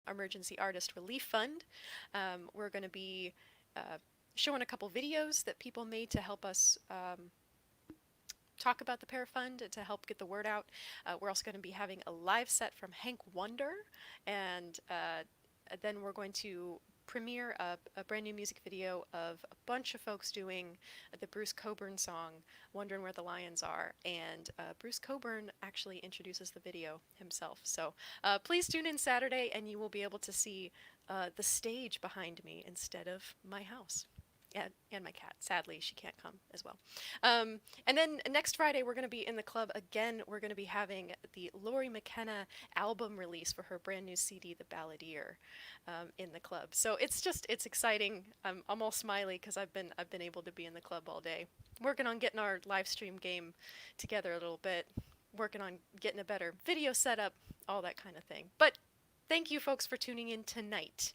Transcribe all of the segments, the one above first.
Emergency Artist Relief Fund. We're going to be showing a couple videos that people made to help us talk about the Para Fund to help get the word out. We're also going to be having a live set from Hank Wonder, and then we're going to premiere a brand new music video of a bunch of folks doing the Bruce Coburn song, Wondering Where the Lions Are. And Bruce Coburn actually introduces the video himself. So please tune in Saturday and you will be able to see the stage behind me instead of my house. And my cat. Sadly, she can't come as well. And then next Friday, we're going to be in the club again. We're going to be having the Lori McKenna album release for her brand new CD, The Balladeer, in the club. So it's exciting. I'm all smiley because I've been able to be in the club all day, working on getting our live stream game together a little bit, working on getting a better video setup, all that kind of thing. But thank you, folks, for tuning in tonight.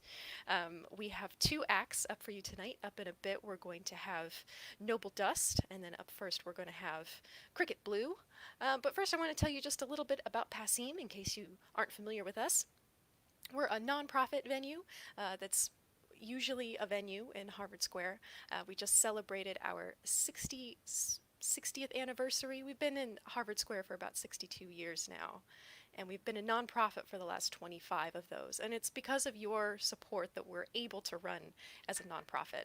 We have 2 acts up for you tonight. Up in a bit, we're going to have Noble Dust, and then up first, we're going to have Cricket Blue. But first, I want to tell you just a little bit about Passim, in case you aren't familiar with us. We're a nonprofit venue that's usually a venue in Harvard Square. We just celebrated our 60th anniversary. We've been in Harvard Square for about 62 years now. And we've been a nonprofit for the last 25 of those. And it's because of your support that we're able to run as a nonprofit.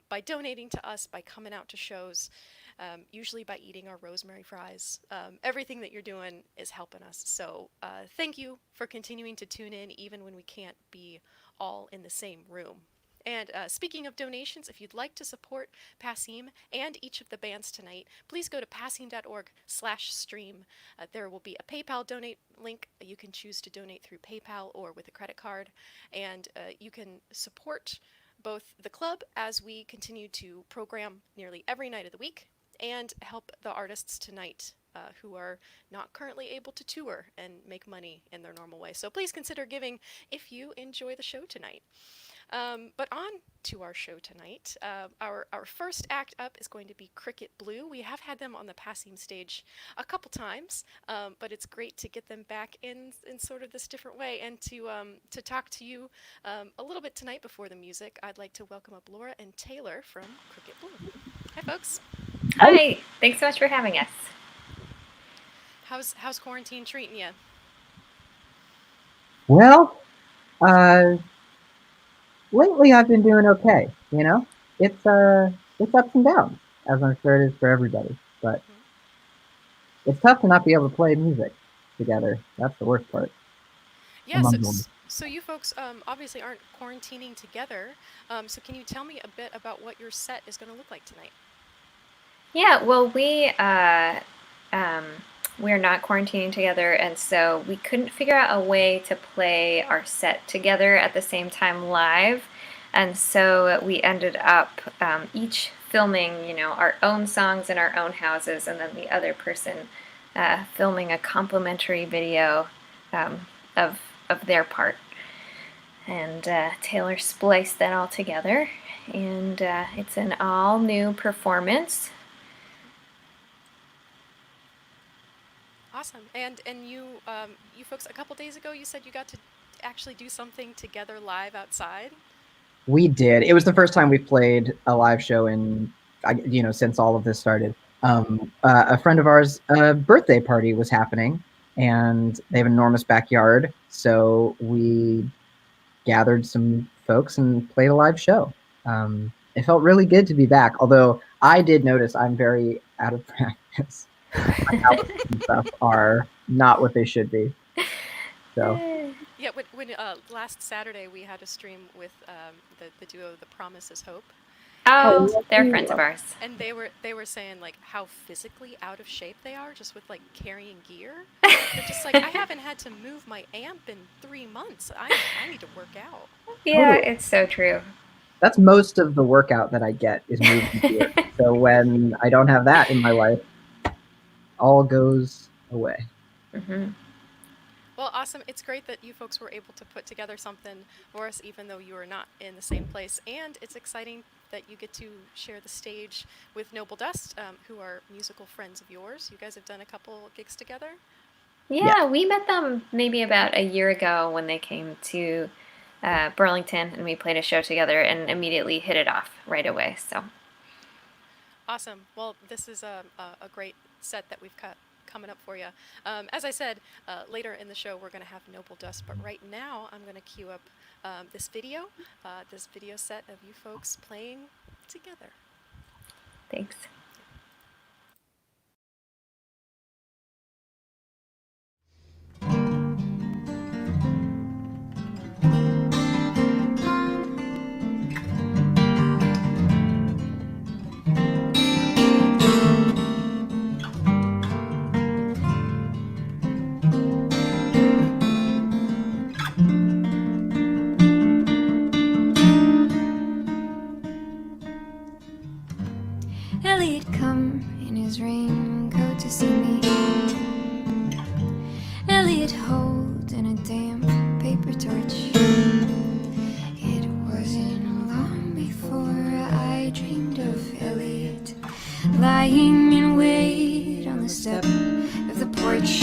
By donating to us, by coming out to shows, usually by eating our rosemary fries. Everything that you're doing is helping us. So thank you for continuing to tune in even when we can't be all in the same room. And speaking of donations, if you'd like to support Passim and each of the bands tonight, please go to passim.org/stream. There will be a PayPal donate link. You can choose to donate through PayPal or with a credit card. And you can support both the club as we continue to program nearly every night of the week and help the artists tonight who are not currently able to tour and make money in their normal way. So please consider giving if you enjoy the show tonight. But on to our show tonight. Our first act up is going to be Cricket Blue. We have had them on the Passim stage a couple times, but it's great to get them back in sort of this different way and to talk to you a little bit tonight before the music. I'd like to welcome up Laura and Taylor from Cricket Blue. Hi, folks. Hi. Thanks so much for having us. How's quarantine treating you? Well, uh, lately I've been doing okay. You know, it's ups and downs, as I'm sure it is for everybody. But it's tough to not be able to play music together. That's the worst part. Yeah, Among them. so you folks obviously aren't quarantining together. So can you tell me a bit about what your set is going to look like tonight? Yeah, well, we're not quarantining together, and so we couldn't figure out a way to play our set together at the same time live, and so we ended up each filming, our own songs in our own houses, and then the other person filming a complimentary video of their part. And Taylor spliced that all together, and it's an all new performance. Awesome. And you folks, a couple days ago, you said you got to actually do something together live outside. We did. It was the first time we played a live show since all of this started. A friend of ours' birthday party was happening, and they have an enormous backyard. So we gathered some folks and played a live show. It felt really good to be back. Although I did notice I'm very out of practice. My hours and stuff are not what they should be. So Yeah, when last Saturday we had a stream with the duo The Promise is Hope. Oh, they're friends of ours. And they were saying like how physically out of shape they are just with like carrying gear. They're just like, I haven't had to move my amp in 3 months. I need to work out. Yeah, it's so true. That's most of the workout that I get is moving gear. So when I don't have that in my life, all goes away. Mm-hmm. Well, awesome. It's great that you folks were able to put together something for us, even though you are not in the same place. And it's exciting that you get to share the stage with Noble Dust, who are musical friends of yours. You guys have done a couple gigs together. Yeah. Yeah, we met them maybe about a year ago when they came to Burlington, and we played a show together and immediately hit it off right away. So Awesome. Well, this is a great set that we've got coming up for you. As I said, later in the show, we're going to have Noble Dust, but right now, I'm going to cue up this video set of you folks playing together. thanks. Elliot come in his raincoat to see me. Elliot holding a damp paper torch. It wasn't long before I dreamed of Elliot lying in wait on the step of the porch.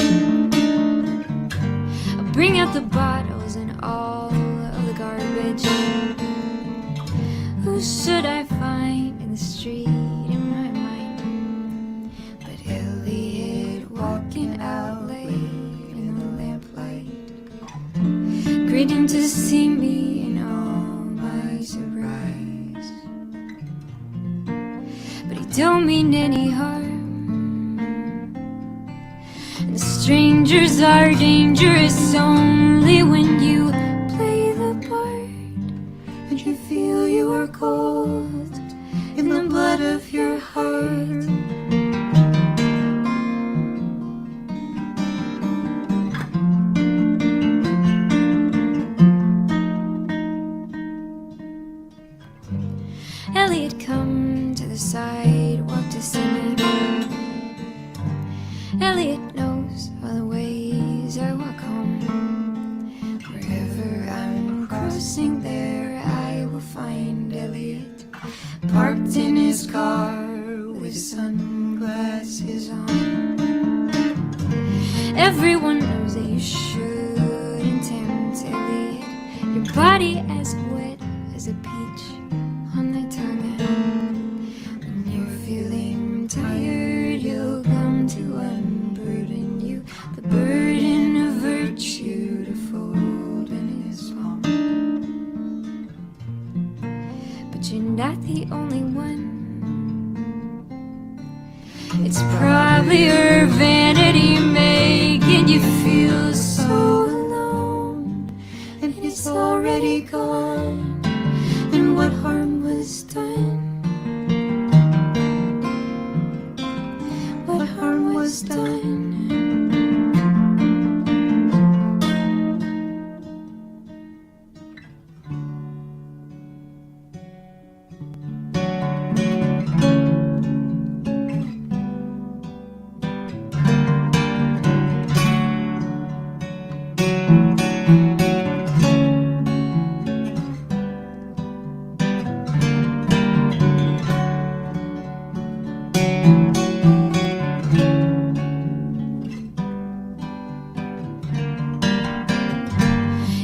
I'll bring out the bottles and all of the garbage. Who should I find in the street in my mind but Elliot walking out late in the lamplight, grinning to see me in all my surprise. But he don't mean any harm, and strangers are dangerous only when you play the part. And you feel you are cold in the blood of your heart. Elliot come to the sidewalk to see me. Elliot knows all the ways I walk home. Wherever I'm crossing there, I will find Elliot parked in his car with sunglasses on. Everyone knows that you shouldn't tempt Elliot. Your body as wet as a peach on the tongue. When you're feeling tired, you'll come to unburden you, the burden of virtue to fold in his palm. But you're not the only one. It's probably your vanity making you feel so alone, and it's already gone. And what harm was done? What harm was done?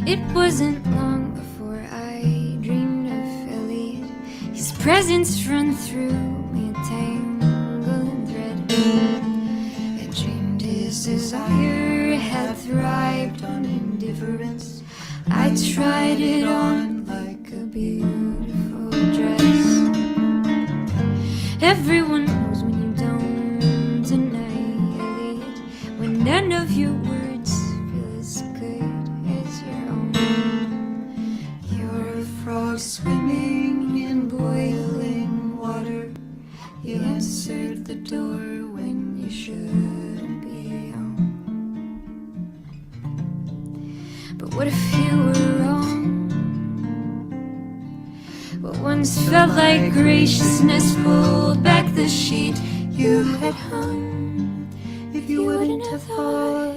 It wasn't long before I dreamed of Elliot. His presence run through me a tangling thread. I dreamed his desire had thrived on indifference. I tried it on like a beautiful dress. Everyone knows when you don't deny Elliot, when none of your words feel as good as your own. You're a frog swimming in boiling water. You answered the door when you shouldn't be home. But what if you were wrong? What once felt like graciousness pulled back the sheet you had hung. If you wouldn't have thought,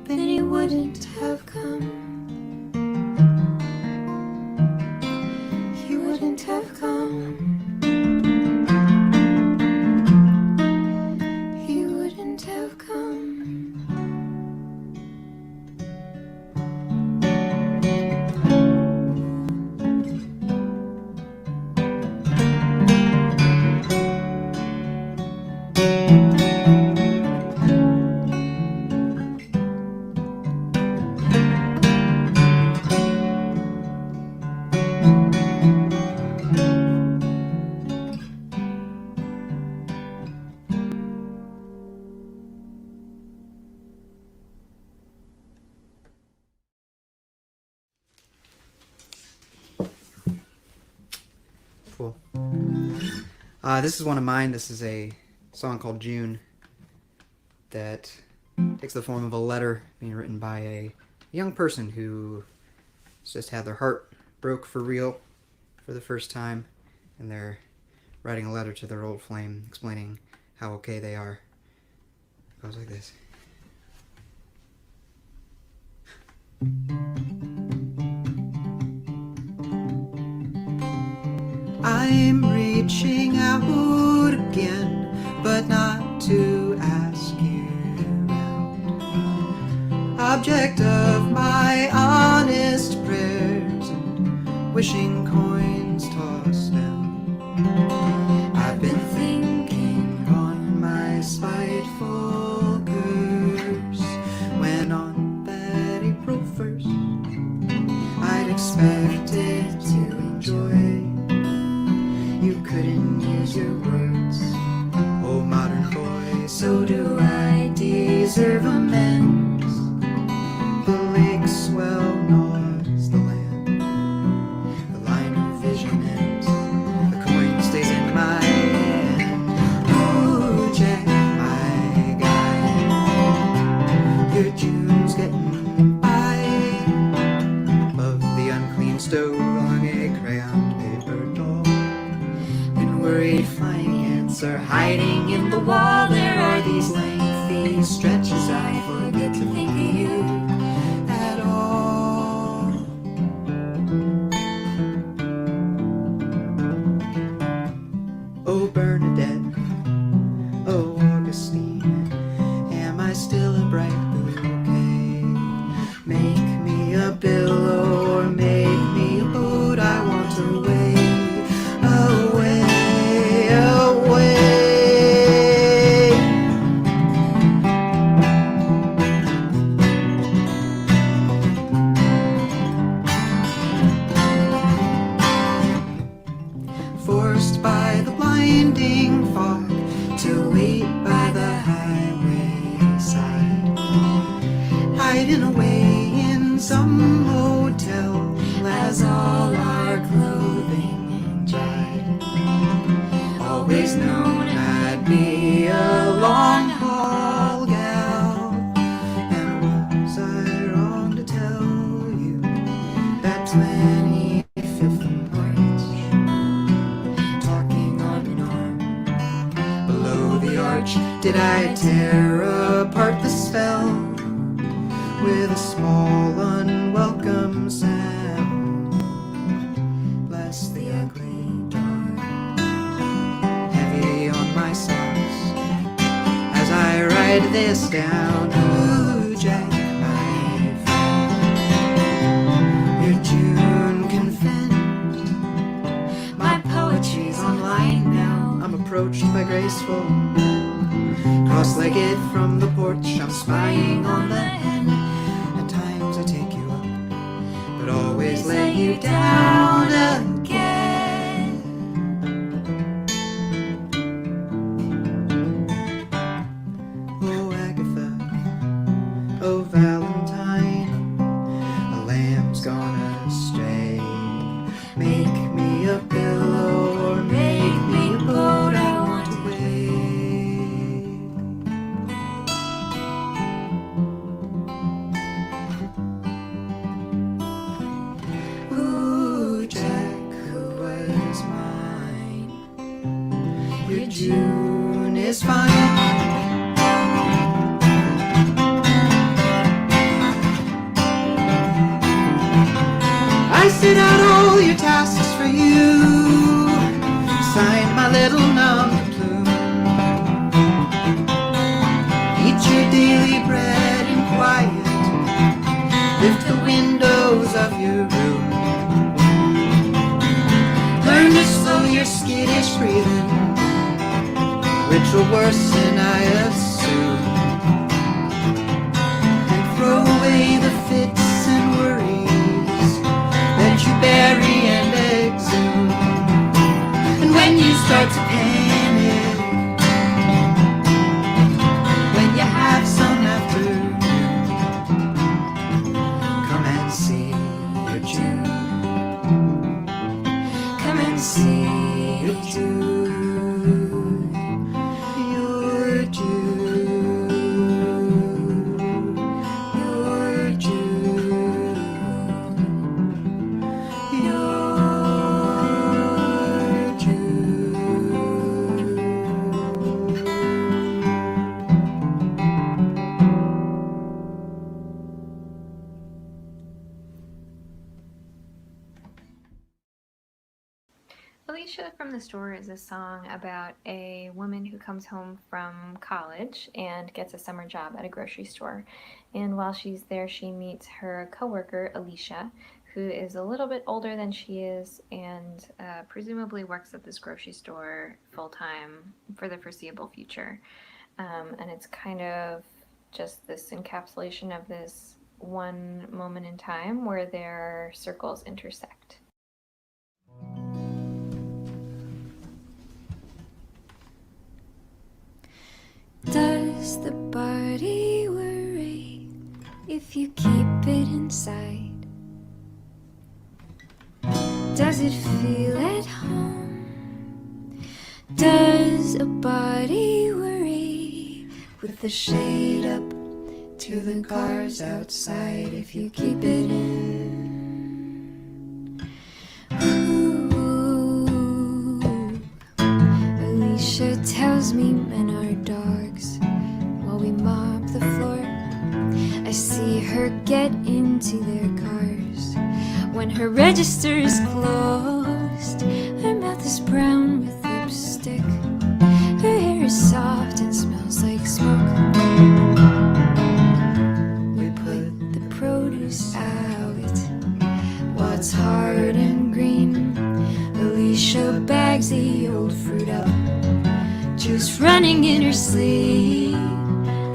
then he wouldn't have come. He wouldn't have come. He wouldn't have come. Cool. This is one of mine. This is a song called June that takes the form of a letter being written by a young person who just had their heart broke for real for the first time, and they're writing a letter to their old flame explaining how okay they are. It goes like this. I'm reaching out again, but not to ask you out. Object of my honest prayers and wishing coins tossed down. I've been thinking on my spiteful curse when on that April 1st I'd expected to enjoy. You couldn't use your words, oh modern boy. So do I deserve amends? The lake swell gnaws the land, the line of vision ends, the coin stays in my hand. Ooh, Jack, my guy, your June's getting by. Above the unclean stove hung a crayoned paper doll. Worried flying ants are hiding in the wall. There are these lengthy stretches I forget to think of you at all. Oh Bernadette, oh Augustine, am I still a bright bouquet? Make me a billow or make me a boat. I want away, away. Forced by the blinding fog to wait by the highway side, hiding away in some hotel as all our clothing dried. Always known I'd be a long haul gal, and was I wrong to tell you that 25th and Orange, talking arm in arm below the arch, did I tear apart the spell with a small unwelcome sound? Bless the ugly dark, heavy on my socks as I write this down. Ooh, Jack, my friend, your June can fend. My poetry's online now. I'm approached by graceful men, cross-legged from the porch. I'm spying on the hen. At times I take you up, but always lay you down again. Oh Agatha, oh Valentine, a lamb's gone astray. Make me a pillow or make me a boat. I want away. Ooh, Jack, who was mine? Your June is fine. I sit out all your tasks for you, signed my little number plume. Eat your daily bread in quiet, lift the windows of your room. Learn to slow your skittish breathing, which will worsen, I assume, and throw away the fits and worries that you bury and exhume. And when you start to panic, when you have some afternoon, come and see your June. Come and see You're June. You're June. You're June. You're June. Alicia from the Store is a song about a woman who comes home from college and gets a summer job at a grocery store. And while she's there, she meets her coworker, Alicia, who is a little bit older than she is and presumably works at this grocery store full-time for the foreseeable future. And it's kind of just this encapsulation of this one moment in time where their circles intersect. Does the body worry if you keep it inside? Does it feel at home? Does a body worry with the shade up to the cars outside if you keep it in? Ooh. Alicia tells me men are dogs while we mop the floor. I see her get into their cars when her register is closed. Her mouth is brown with lipstick. Her hair is soft and smells like smoke. We put the produce out while it's hard and green. Alicia bags the old fruit up, juice running in her sleeve.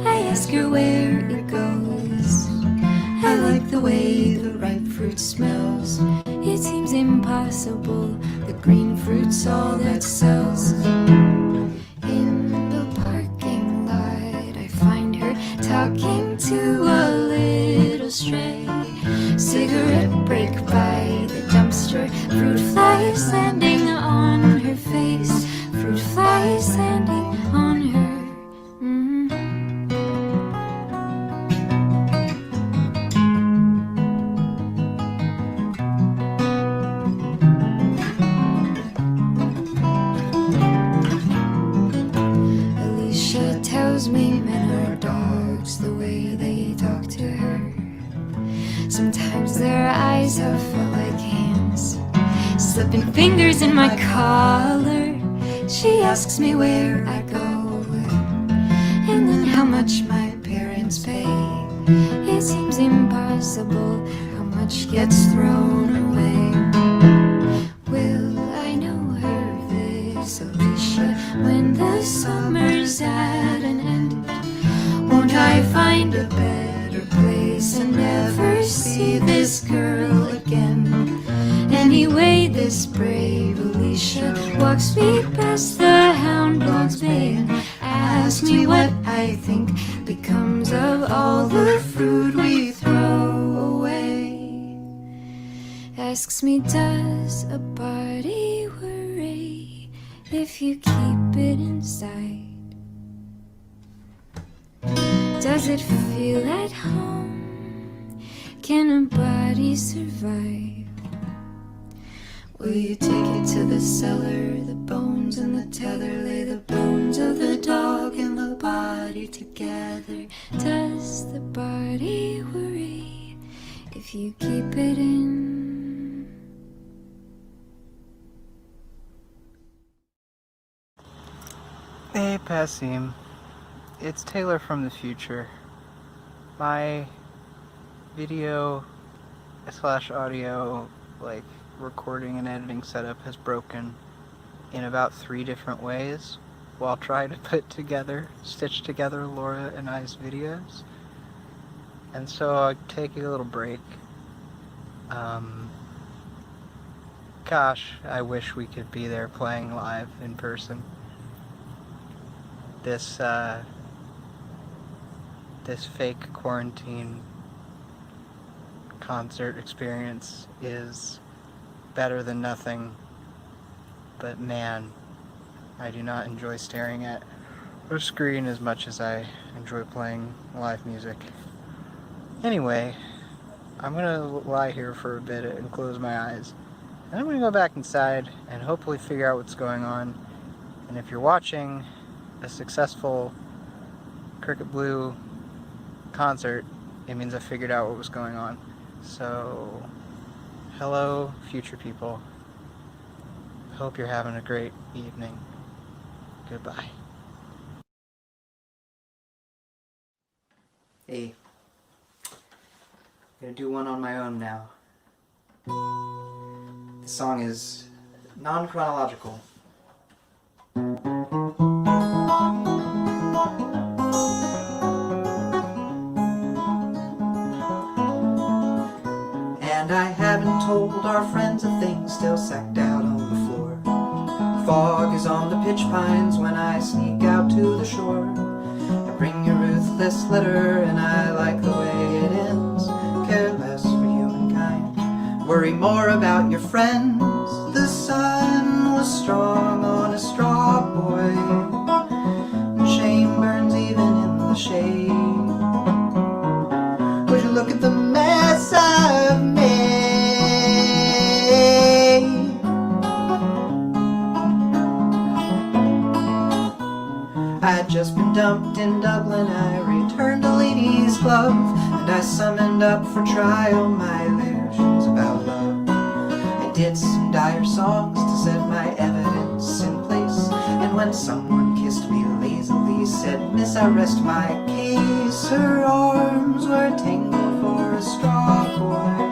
I ask her where it goes. I like the way the ripe fruit smells. It seems impossible. The green fruit's all that sells. In the parking lot, I find her talking to a little stray. Cigarette break by the dumpster. Fruit flies landing on her face. Fruit flies landing on her. Alicia tells me men are dogs the way they talk to her. Sometimes their eyes have felt like hands, slipping fingers in my collar. She asks me where I go and then how much my parents pay. It seems impossible how much gets thrown away. Will I know her, this Alicia, when the summer's at an end? Won't I find a better place and never see this girl again? Anyway, this brave Alicia walks me past the hound dog's bay and asks me what I think becomes of all the fruit we throw away. Asks me, does a body worry if you keep it inside? Does it feel at home? Can a body survive? Will you take it to the cellar, the bones and the tether? Lay the bones of the dog and the body together. Does the body worry if you keep it in? Hey Passim, it's Taylor from the future. My video / audio recording and editing setup has broken in about 3 different ways while trying to stitch together Laura and I's videos. And so I'm taking a little break. Gosh, I wish we could be there playing live in person. This fake quarantine concert experience is better than nothing but man, I do not enjoy staring at a screen as much as I enjoy playing live music. Anyway, I'm gonna lie here for a bit and close my eyes. And I'm gonna go back inside and hopefully figure out what's going on. And if you're watching a successful Cricket Blue concert, it means I figured out what was going on. So, hello, future people. Hope you're having a great evening. Goodbye. Hey, I'm gonna do one on my own now. The song is non-chronological. And I haven't told our friends a thing, still sacked out on the floor. Fog is on the pitch pines when I sneak out to the shore. I bring a ruthless letter and I like the way it ends. Care less for humankind, worry more about your friends. The sun was strong on a straw boy, and shame burns even in the shade. Would you look at the mess I've made? I'd just been dumped in Dublin, I returned a lady's glove, and I summoned up for trial my illusions about love. I did some dire songs to set my evidence in place, and when someone kissed me lazily, said, "Miss, I rest my case," her arms were tangled for a straw boy.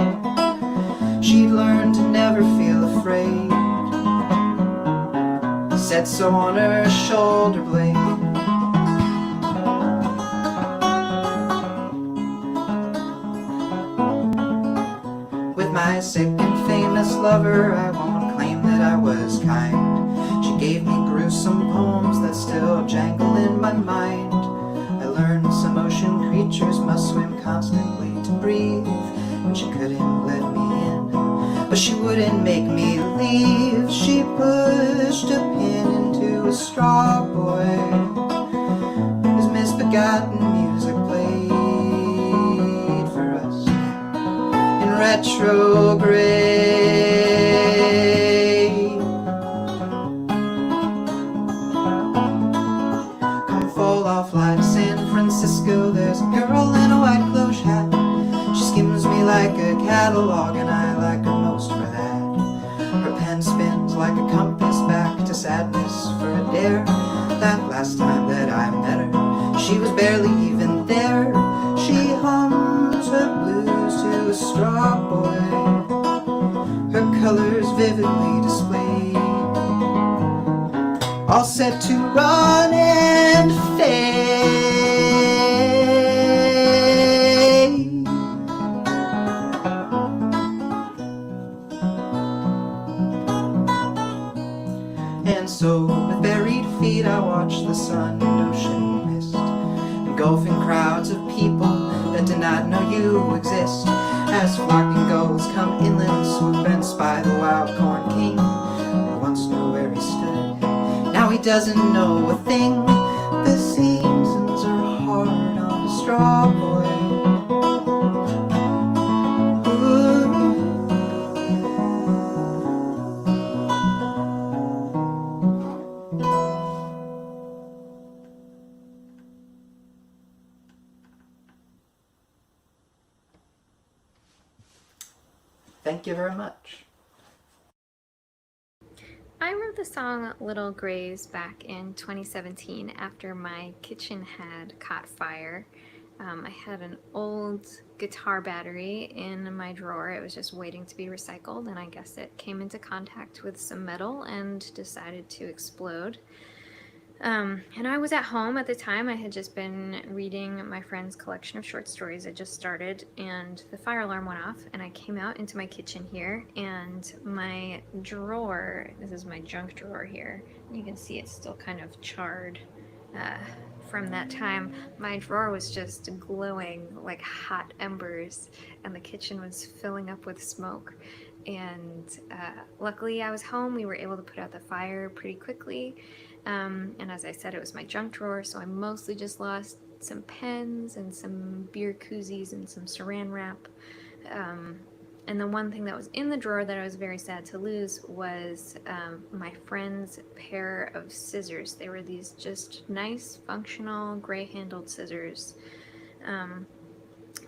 She'd learned to never feel afraid, said so on her shoulder blade. With my sick and famous lover, I won't claim that I was kind. She gave me gruesome poems that still jangle in my mind. I learned some ocean creatures must swim constantly to breathe, and she couldn't let me in, but she wouldn't make me leave. She pushed a pin into a straw boy, whose misbegotten music played for us in retrograde. Come fall off, fly to San Francisco. There's a girl in a white cloche hat. She skims me like a catalog, and I like her most for that. Her pen spins like a compass back to sadness for a dare. That last time that I met her, she was barely even there. She hums her blues to a straw boy, her colors vividly displayed, all set to run and fade. And so with buried feet I watch the sun and ocean mist, engulfing crowds of people that did not know you exist. As flocking gulls come inland, swoop and spy the wild corn king, who once knew where he stood, now he doesn't know a thing. The seasons are hard on a straw boy. Thank you very much. I wrote the song Little Graves back in 2017 after my kitchen had caught fire. I had an old guitar battery in my drawer. It was just waiting to be recycled, and I guess it came into contact with some metal and decided to explode. And I was at home at the time. I had just been reading my friend's collection of short stories. I just started, and the fire alarm went off, and I came out into my kitchen here, and my drawer, this is my junk drawer here, you can see it's still kind of charred from that time, my drawer was just glowing like hot embers, and the kitchen was filling up with smoke. And luckily I was home. We were able to put out the fire pretty quickly. And as I said, it was my junk drawer, so I mostly just lost some pens and some beer koozies and some saran wrap. And the one thing that was in the drawer that I was very sad to lose was my friend's pair of scissors. They were these just nice, functional, gray-handled scissors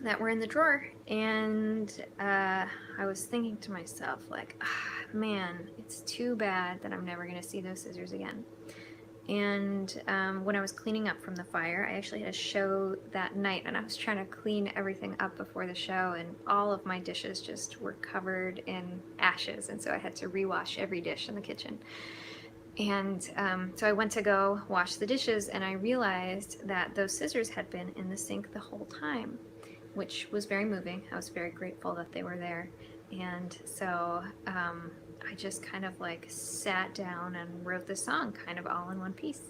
that were in the drawer. And I was thinking to myself, like, man, it's too bad that I'm never going to see those scissors again. And when I was cleaning up from the fire, I actually had a show that night, and I was trying to clean everything up before the show, and all of my dishes just were covered in ashes, and so I had to rewash every dish in the kitchen. And so I went to go wash the dishes, and I realized that those scissors had been in the sink the whole time, which was very moving. I was very grateful that they were there. And so I just kind of like sat down and wrote the song kind of all in one piece.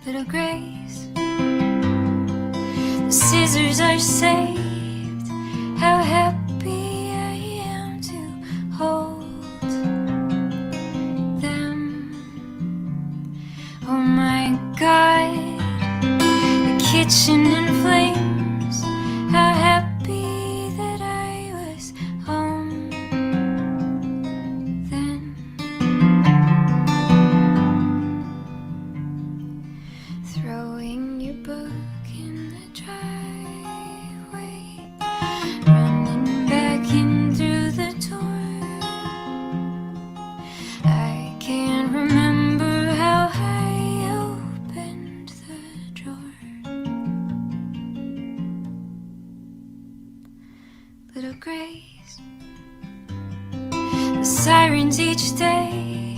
Little Grace, the scissors are saved. How happy I am to hold them. Oh my God, the kitchen in flames. How happy that I was home then. Throwing your book in the driveway, running back in through the door. I can't remember how I opened the drawer. Little Grace, the sirens each day,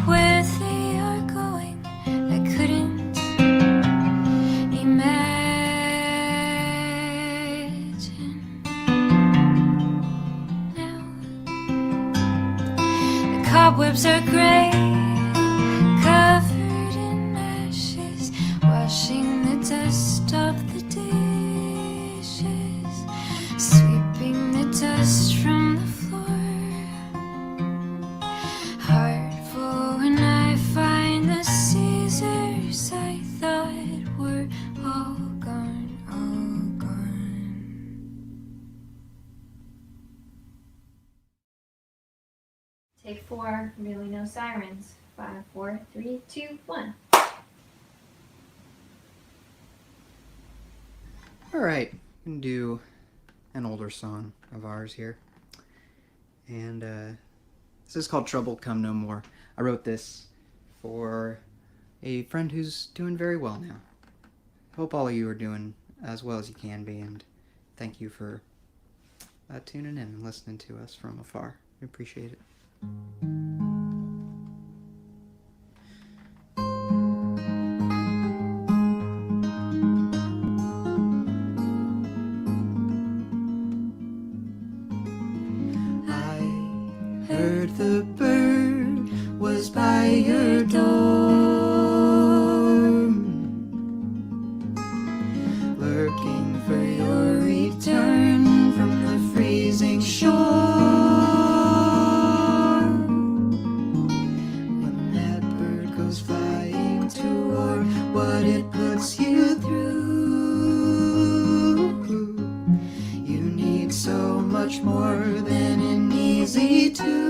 where they are going, I couldn't imagine. Now the cobwebs are gray, covered in ashes, washing the dust off the dishes, sweeping the dust from the floor. Heart full when I find the scissors I thought were all gone, all gone. Take 4, really no sirens. 5, 4, 3, 2, 1. All right, we can do an older song of ours here. And this is called Trouble Come No More. I wrote this for a friend who's doing very well now. Hope all of you are doing as well as you can be, and thank you for tuning in and listening to us from afar. We appreciate it. Heard the bird was by your door, lurking for your return from the freezing shore. When that bird goes flying toward what it puts you through, you need so much more than an easy to.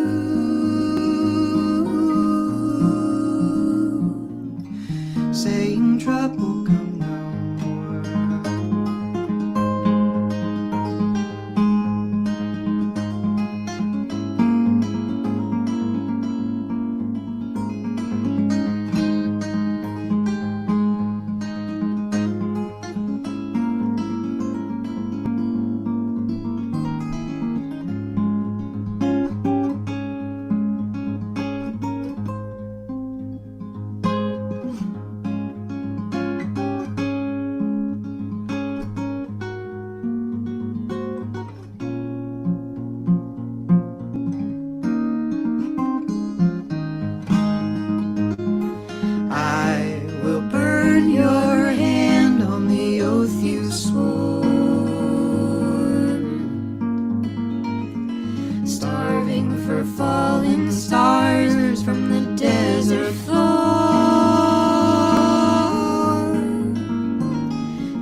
for fallen stars from the desert floor,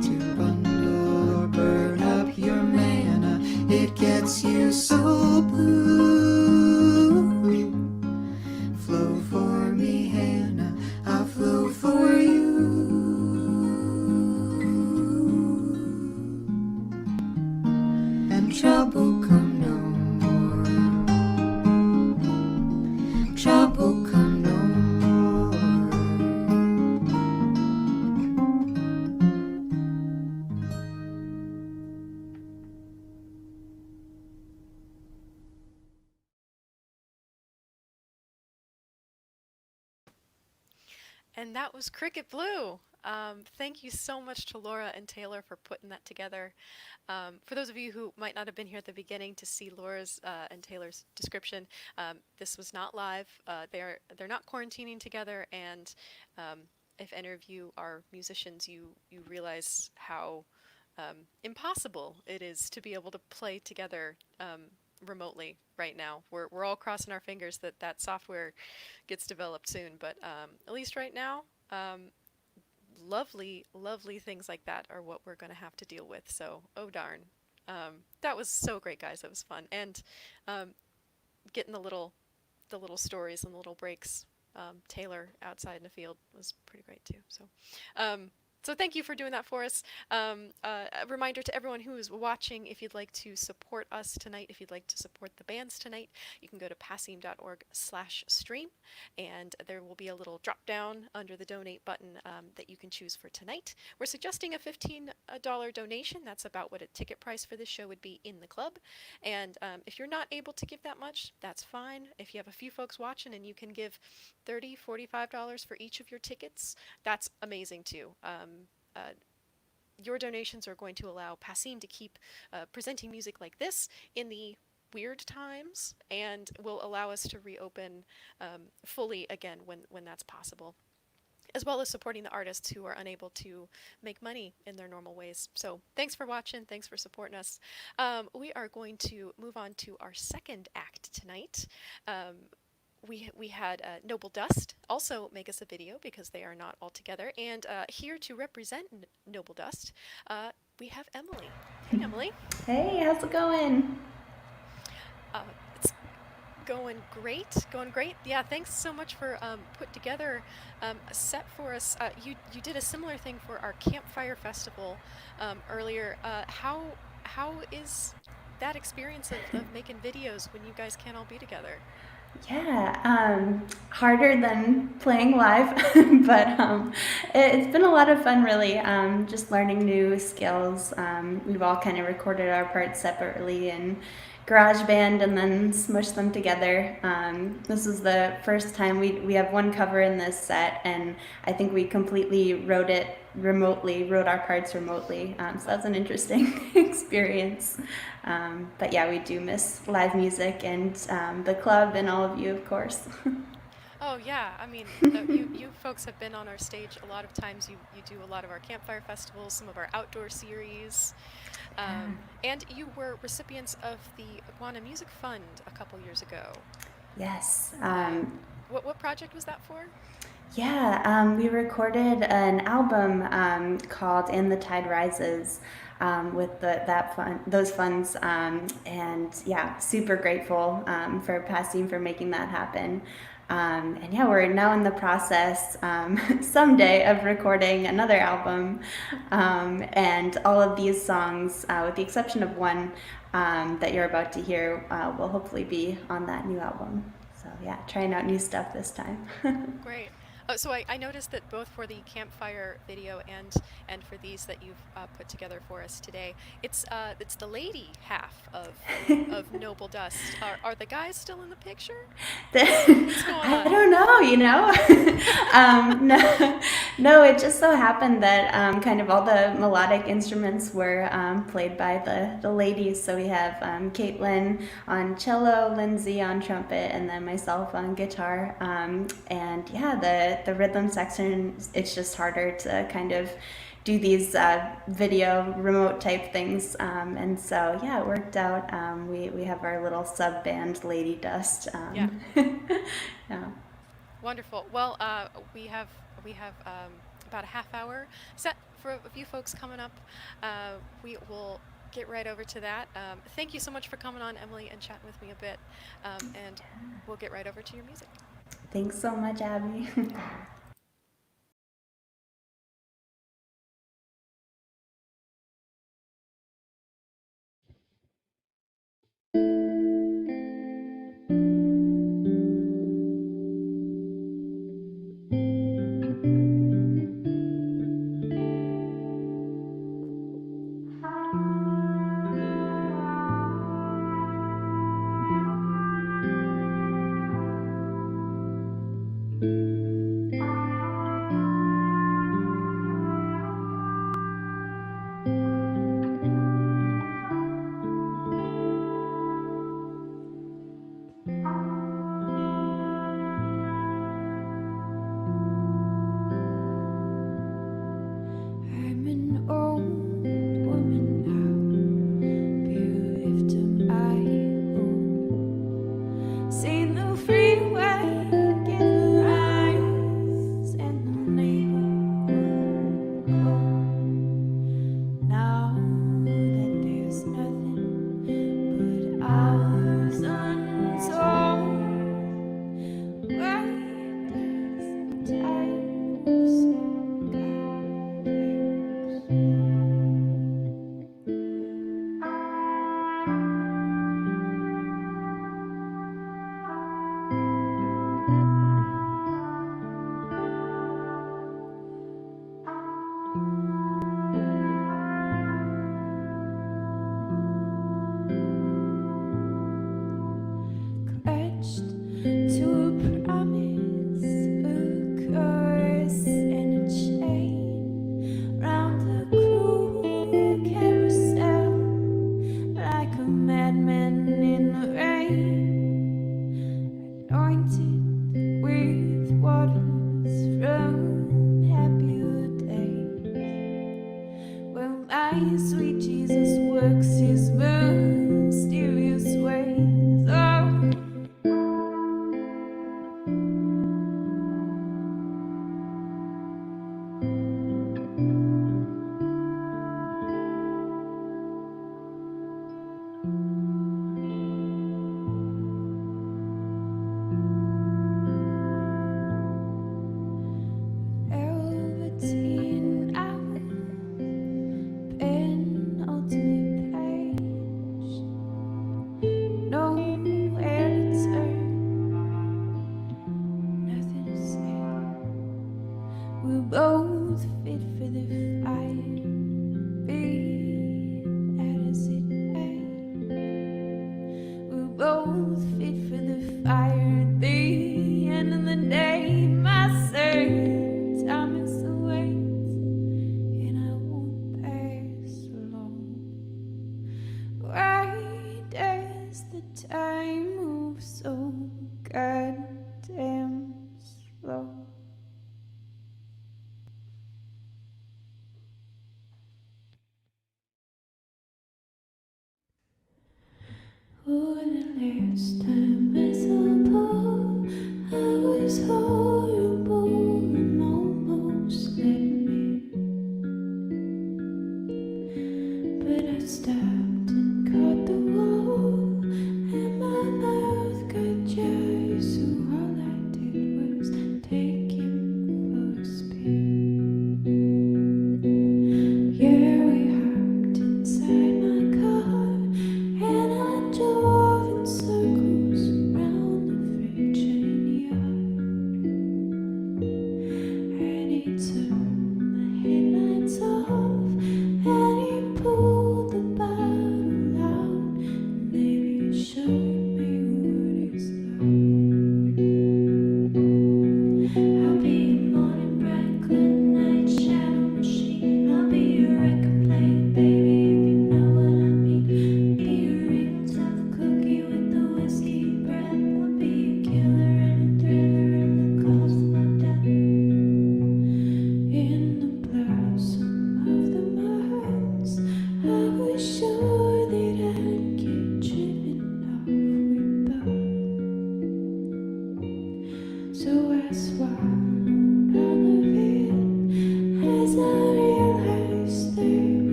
to bundle or burn up your mana. It gets you so blue. Flow for me, Hannah, I'll flow for you. And trouble come no more. Trouble come no more. And that was Cricket Blue. Thank you so much to Laura and Taylor for putting that together. For those of you who might not have been here at the beginning to see Laura's and Taylor's description, this was not live. They're not quarantining together, and if any of you are musicians, you realize how impossible it is to be able to play together remotely right now. We're all crossing our fingers that that software gets developed soon, but at least right now, lovely, lovely things like that are what we're going to have to deal with. So, oh darn. That was so great, guys. That was fun. And getting the little stories and the little breaks, Taylor outside in the field was pretty great too. So thank you for doing that for us. A reminder to everyone who is watching, if you'd like to support us tonight, if you'd like to support the bands tonight, you can go to passim.org/stream, and there will be a little drop down under the donate button that you can choose for tonight. We're suggesting a $15 donation. That's about what a ticket price for this show would be in the club. And if you're not able to give that much, that's fine. If you have a few folks watching and you can give $30, $45 for each of your tickets, that's amazing too. Your donations are going to allow Passim to keep presenting music like this in the weird times, and will allow us to reopen fully again when that's possible, as well as supporting the artists who are unable to make money in their normal ways. So thanks for watching. Thanks for supporting us. We are going to move on to our second act tonight. We had Noble Dust also make us a video because they are not all together. And here to represent Noble Dust, we have Emily. Hey, Emily. Hey, how's it going? It's going great. Yeah, thanks so much for putting together a set for us. You did a similar thing for our campfire festival earlier. How is that experience of making videos when you guys can't all be together? Yeah, harder than playing live, but it's been a lot of fun, really. Just learning new skills. We've all kind of recorded our parts separately in GarageBand and then smushed them together. This is the first time we have one cover in this set, and I think we completely wrote our parts remotely. So that's an interesting experience. But yeah, we do miss live music and the club and all of you, of course. Oh yeah, I mean, you folks have been on our stage a lot of times. You do a lot of our campfire festivals, some of our outdoor series, and you were recipients of the Iguana Music Fund a couple years ago. Yes. What project was that for? Yeah, we recorded an album called "And the Tide Rises" with those funds, and yeah, super grateful for Passim for making that happen. And yeah, we're now in the process someday of recording another album, and all of these songs, with the exception of one that you're about to hear, will hopefully be on that new album. So yeah, trying out new stuff this time. Great. So I noticed that both for the campfire video and for these that you've put together for us today, it's the lady half of Noble Dust. Are the guys still in the picture? What's going on? I don't know, no, it just so happened that kind of all the melodic instruments were played by the ladies. So we have Caitlin on cello, Lindsay on trumpet, and then myself on guitar. And yeah, the rhythm section, it's just harder to kind of do these video remote type things. And so, yeah, it worked out. We have our little sub band, Lady Dust. Yeah. Yeah. Wonderful. Well, we have about a half hour set for a few folks coming up. We will get right over to that. Thank you so much for coming on, Emily, and chatting with me a bit. And we'll get right over to your music. Thanks so much, Abby. I'm an old woman now, bereft of my home. Seen the freeway give her eyes and the neighborhood glow. Now that there's nothing but ours untold, why does time move so goddamn slow? Clutched to a promise, a curse, and a chain round the cruel carousel, like a madman in the rain, anointed with waters from happier days. Well, my sweet Jesus works his mysterious ways. Oh, Velveteen hours, penultimate page, nowhere to turn, nothing to say. We're both fit for the fire, be that as it may. We're both fit for the fire at the end of the day. My sir, time is the weight, and I won't pass alone. Why does the time move so goddamn slow? Oh, the last time I saw Paul, I was horrible and almost let me. But I stopped and caught the wall, and my mouth got dry, so all I did was take him for a spin. Yeah, we hopped inside my car, and I drove in circles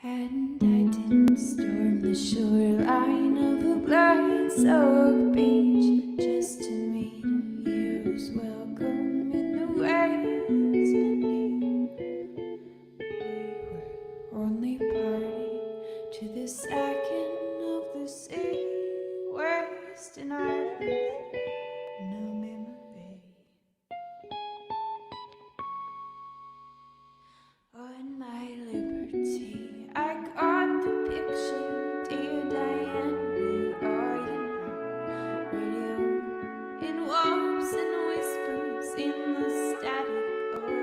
And I didn't storm the shoreline of a blood-soaked beach just to meet a hero's welcome in the waves beneath. We were only party to the sacking of the sea, wasting our life, no memory. On my liberty, I caught the picture, dear Diane. Where are you now? Radio in warps and whispers, in the static of the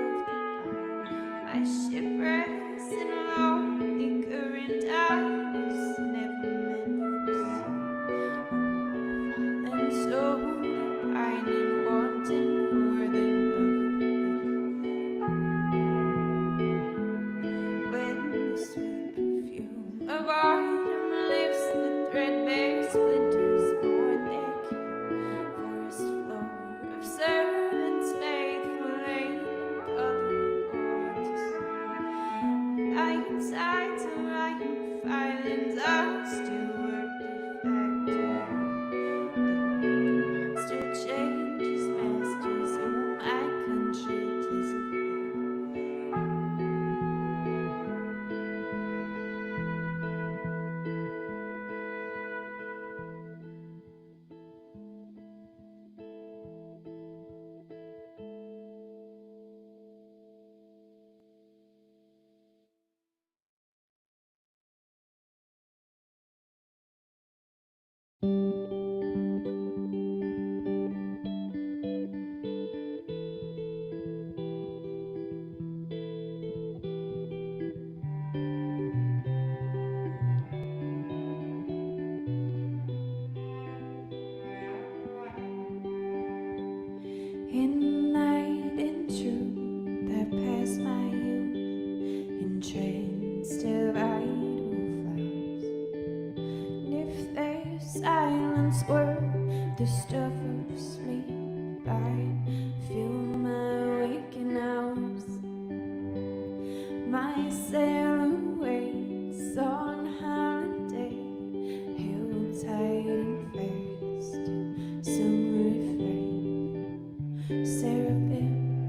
my shipwrecks in a lonely current I was never meant for sea. And slowly pining, wanting for the sweet perfume of autumn lifts the threadbare splinters born their cue. Forest floor of servants faithful late and colored on to nights the stuff of sleep. I feel my waking hours, my silhouettes on holiday, held tight and fast. Some refrain, seraphim,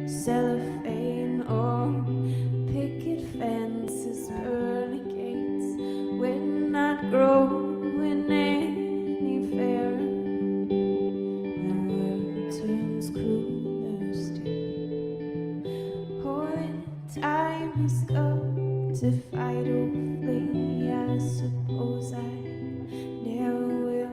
cellophane, or picket fences, pearly gates, would not grow any fairer. The world turns crueler still. Oh, the time has come to fight or flee. I suppose I never will.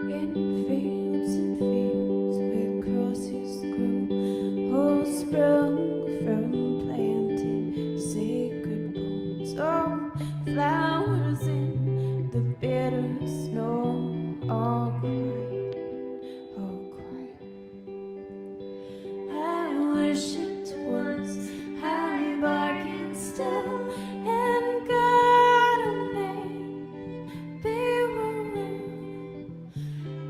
In fields and fields where crosses grow, all sprung from planting sacred bones. Oh, flowers in the bitter snow, all quiet, all quiet. I wish it was high bargain still, and God may be willing.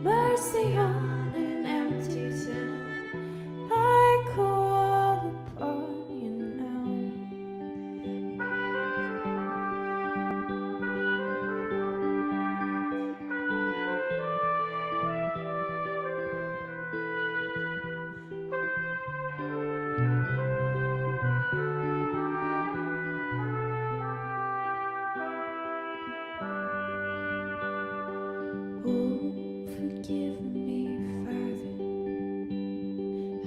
Mercy on an empty tomb, I call upon you now. Oh, forgive me, Father,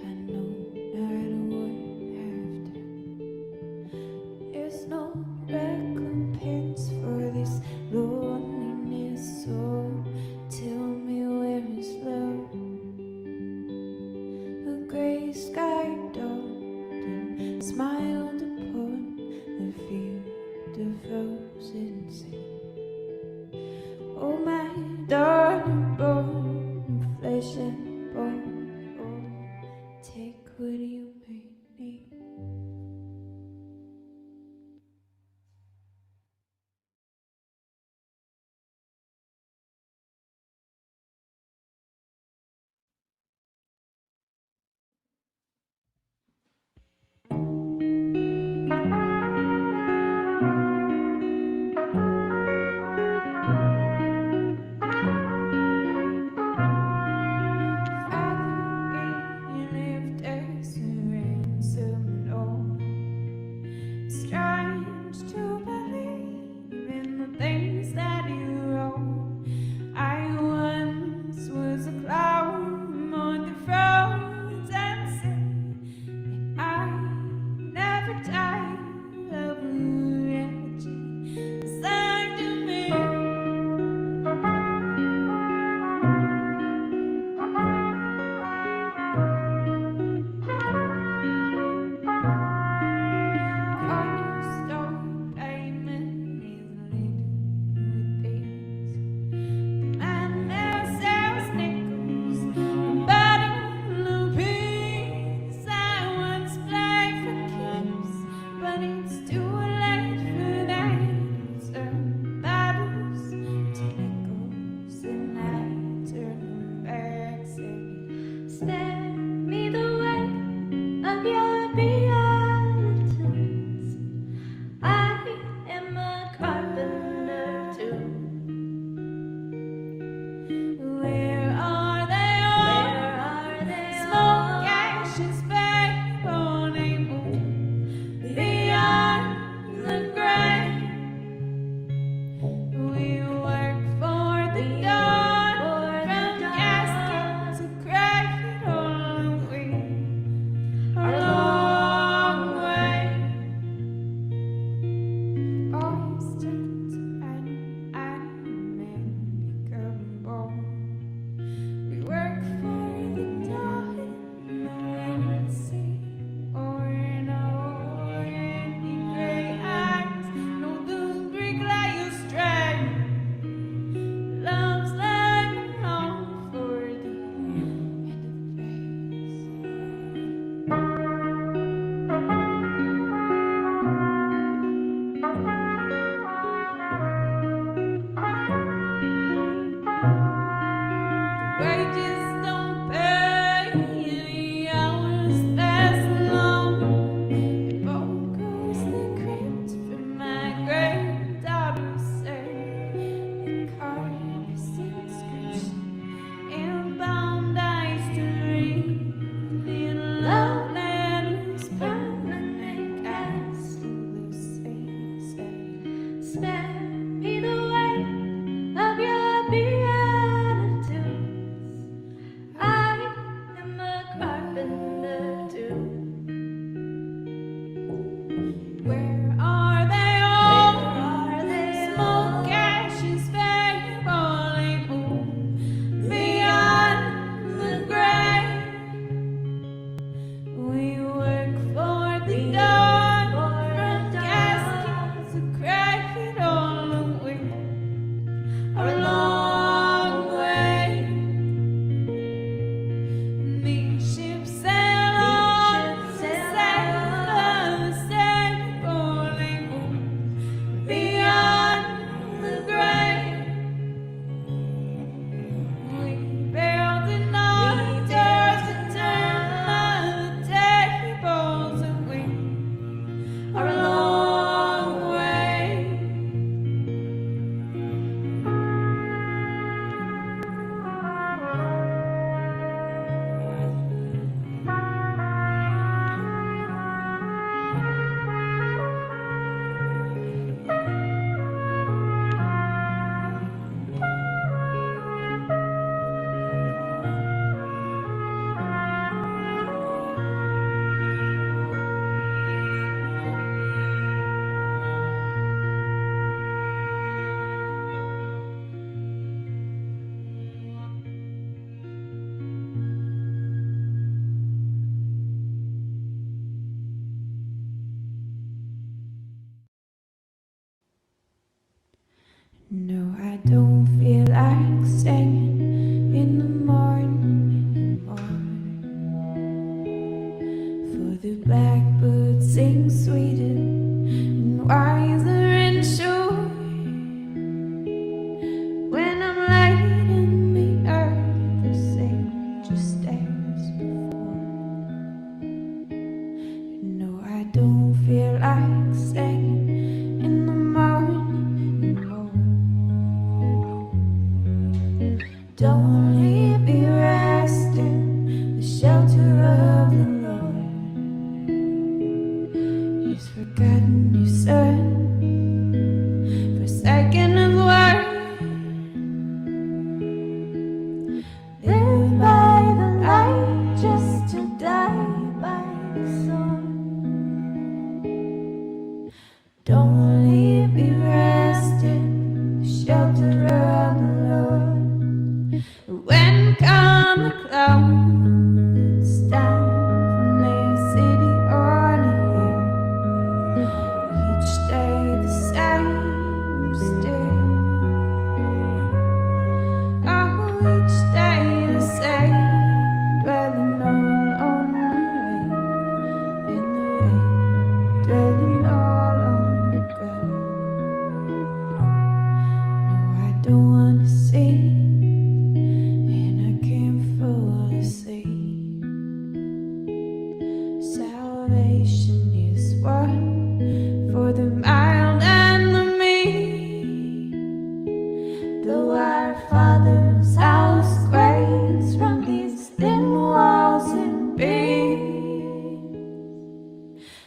I know not what I've done. There's no recompense for this loneliness, so tell me where is love? A gray sky dawned and smiled upon the field of frozen sea. Oh, my darling, born of flesh and bone, oh, take what you may need. You lived as a ransom, no. Strange to believe in the things that you wrote. I once was a cloud among the frozen sea, and I never died of energy inside of me. Cornerstone pavement is littered with thieves. The man there sells nickels and bottle of peace. I once played for keeps, but it's too late for that. Turn bottles to nickels, and I turn them back, saying, spare me the way of your beatitudes. I am a carpenter too. Where are they all? Smoke ashes back on a moon beyond the grave. We work for the dawn, from casket to cradle don't feel like staying in the morning anymore. For the blackbird sings sweeter and wiser and sure when I'm laid in the earth, the same just as before. No, I don't feel like staying in the morning anymore. Don't leave me resting, the shelter of the Lord. He's forgotten your son, forsaken his word. Live by the light just to die by the sword. Don't leave me resting, the shelter of the Lord. When come the clouds down from their city on a hill, each day the same still. Oh, each day the same, dwelling all on the rain, in the rain, dwelling all on the ground. No, I don't wanna see, and I can't fall asleep. Salvation is won for the mild and the meek. Though our Father's house quakes from these thin walls and beams,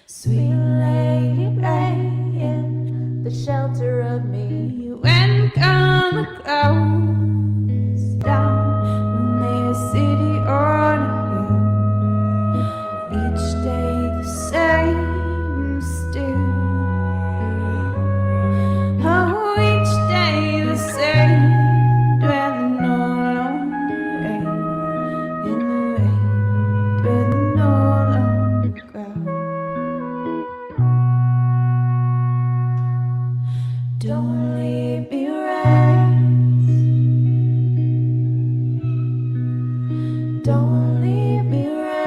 sweet lady, lay in the shelter of me. When come the clouds down from their city on a hill, each day the same still. Oh, each day the same, dwelling all on the rain, in the rain, dwelling all on the ground. Don't leave me rest, don't leave me resting,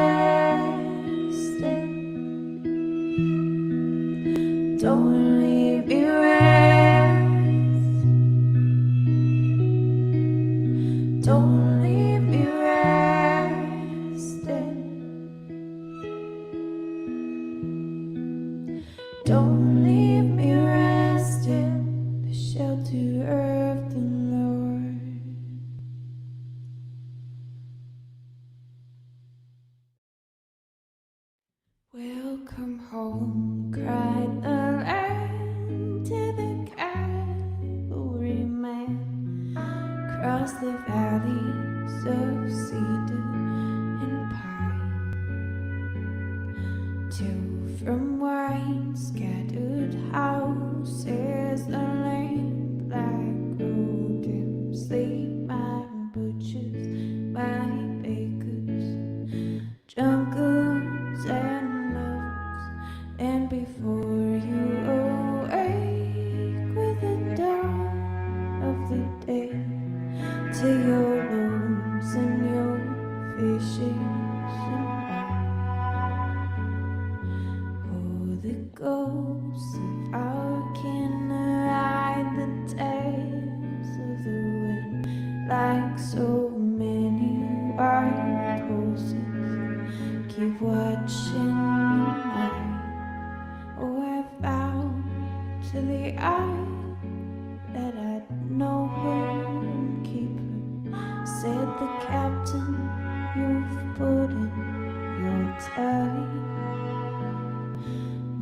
don't leave me rest, don't leave me resting, don't leave me resting, the shelter of the Lord. Welcome home, cried the land to the cavalryman. Across the valleys of cedar and pine, till from wine scattered houses the lamplight grew dim. Sleep, my butchers, my bakers, drunkards and lovers, and before you awake with the dawn of the day, to your looms and your fishes and wine. Oh, the ghosts of our kin ride the tales of the wind like so many wild horses. Keep watching the night. Oh, I vowed to the eye that I'd know her and keep her. Said the captain, you've put in your time.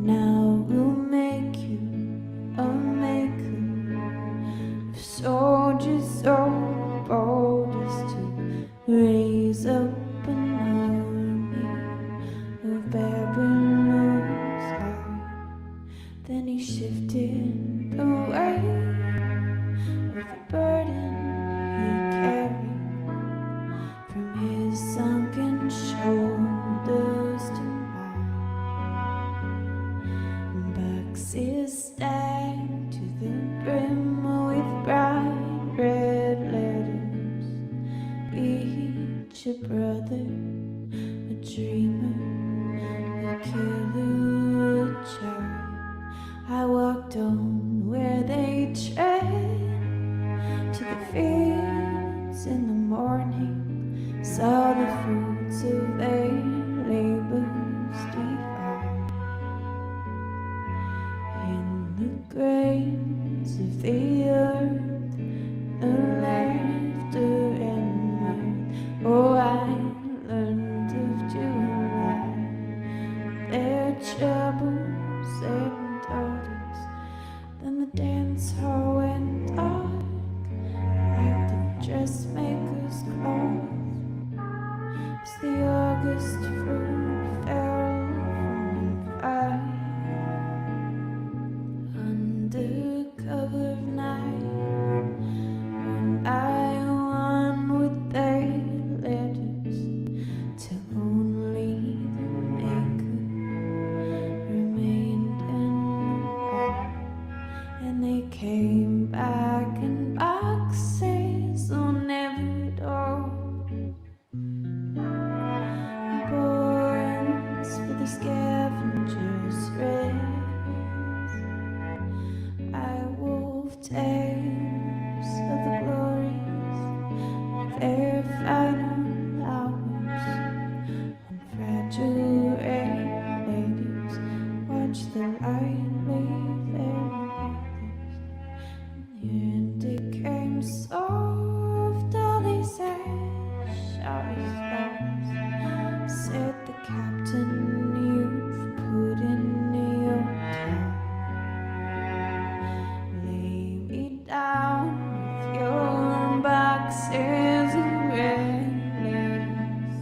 Now we'll make you a maker of soldiers so bold as to raise up an army of Babylon's high. Then he shifted the weight of the burden he carried from his sunken shoulders to mine. Boxes stacked to the brim with bright your brother, a dreamer, a killer child. I walked on where they tread to the fields in the morning, saw the fruits of their labors divine in the grains of the earth, the laughter and mirth. Oh, I learned of July, their troubles and daughters. Then the dance hall went dark like the dressmaker's cloth as the August fruit fell from fire under cover of night. One by one with their letters till only the maker remained in the bar. And they came back in boxes on every door, borns for the scavengers' race. I wove tales of the glories of their final hours on fragile ladies. Watch the light leave their mothers. And it came soft, all they said, sharp stars. Said the captain, you've put in your time. Lay me down with your boxes of red letters.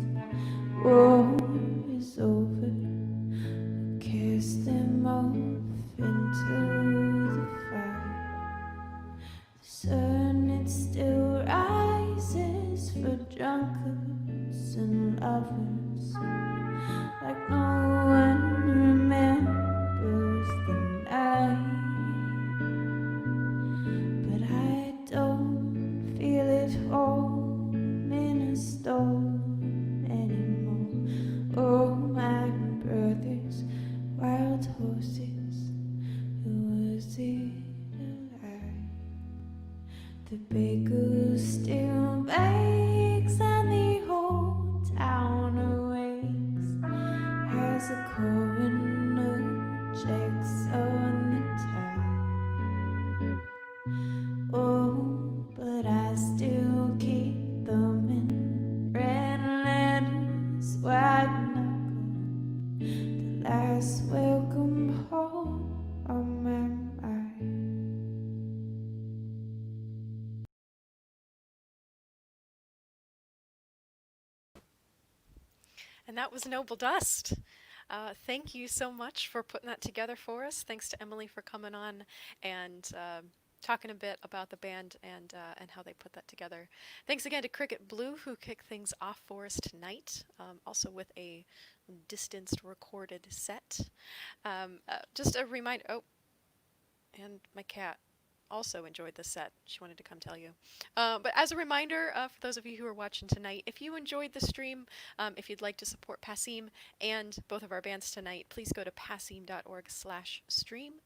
War is over, cast them off into the fire. The sun, it still rises for drunkards and lovers, like no one remembers the night. But I don't feel at home in a storm anymore. Oh, my brothers, wild horses, who was it alive? The baker still bakes and the whole town awakes as the coroner checks on the time. Oh, but I still keep them in red letters, white knuckle, the last welcome home on my mind. And that was Noble Dust. Thank you so much for putting that together for us. Thanks to Emily for coming on and talking a bit about the band and how they put that together. Thanks again to Cricket Blue who kicked things off for us tonight, also with a distanced recorded set. Just a reminder. Oh, and my cat also enjoyed the set. She wanted to come tell you. But as a reminder, for those of you who are watching tonight, if you enjoyed the stream, if you'd like to support Passim and both of our bands tonight, please go to passim.org/stream.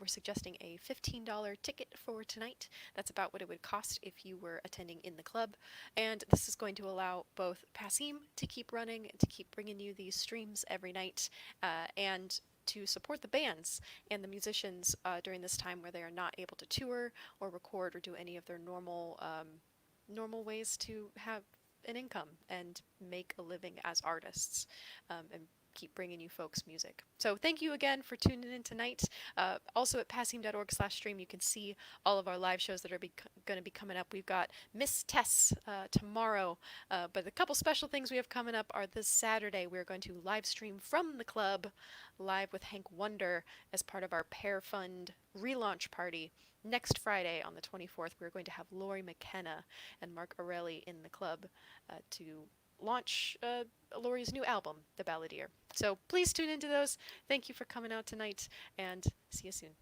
We're suggesting a $15 ticket for tonight. That's about what it would cost if you were attending in the club. And this is going to allow both Passim to keep running, to keep bringing you these streams every night, and to support the bands and the musicians during this time where they are not able to tour or record or do any of their normal ways to have an income and make a living as artists, and keep bringing you folks music. So thank you again for tuning in tonight. Also at passim.org/stream, you can see all of our live shows that are going to be coming up. We've got Miss Tess tomorrow, but a couple special things we have coming up are this Saturday. We're going to live stream from the club, live with Hank Wonder as part of our Pear Fund relaunch party. Next Friday on the 24th, we're going to have Lori McKenna and Mark Orelli in the club to launch Lori's new album, The Balladeer. So please tune into those. Thank you for coming out tonight, and see you soon.